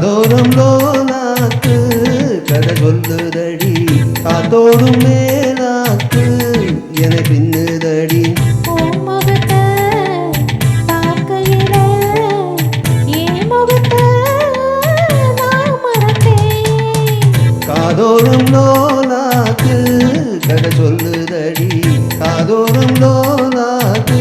காதோரம் லோலாக்கு கதை சொல்லுதடி காத்தோடும் மேலாக்கு என பின்னுதடி காதோரம் லோலாக்கு கதை சொல்லுதடி காதோரம் லோலாக்கு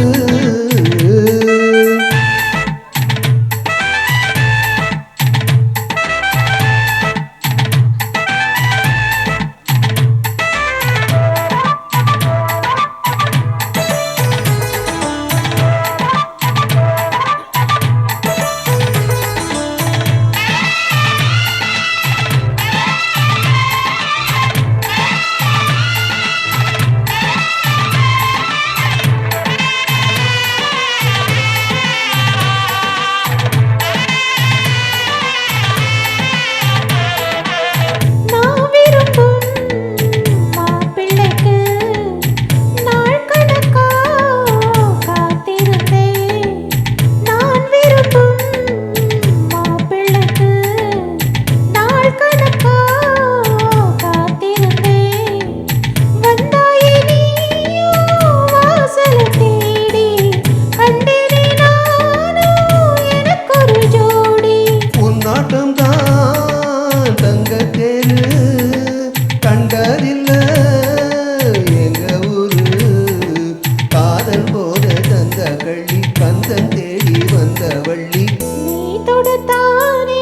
கந்தன் தேடி வந்த வள்ளி நீ தொடுத்தானே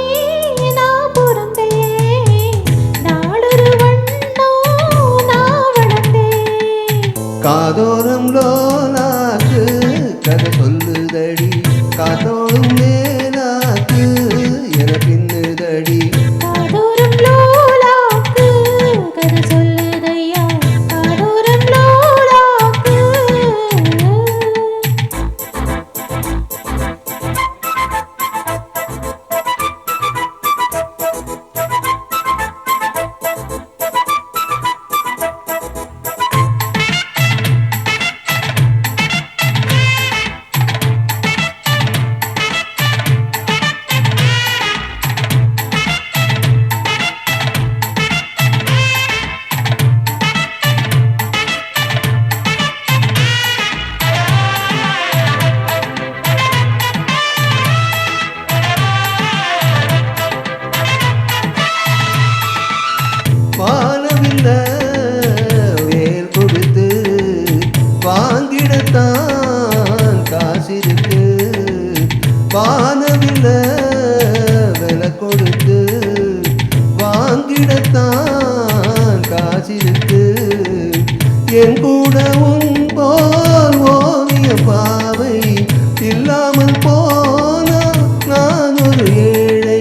நான் பிறந்தேன் நாளொரு வண்ணோ நான் வளர்ந்தேன் காதோரம் லோலாக்கு கதை சொல்லுதடி காதோடும் மேலாக்கு என பின்னுதடி காதோரம் லோலாக்கு கதை சொல்லுதையா காதோரம் லோலாக்கு வானவில்ல வேல் கொடுத்து வாங்கிடத்தான் காசிருக்கு வானவில்ல விலை கொடுத்து வாங்கிடத்தான் காசிருக்கு என் கூடவும் போல் ஓவிய பாவை இல்லாமல் போனா நான் ஒரு ஏழை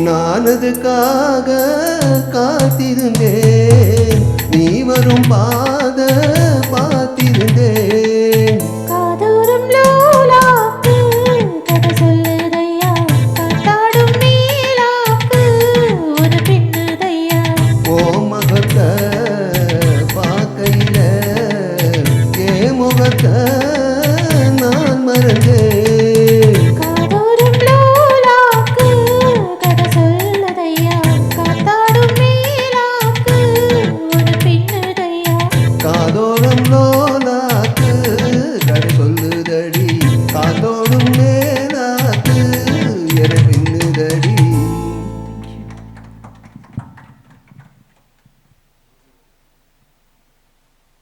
நானதுக்காக காத்திருந்தேன் நீ வரும் பாத பார்த்திருந்தேன்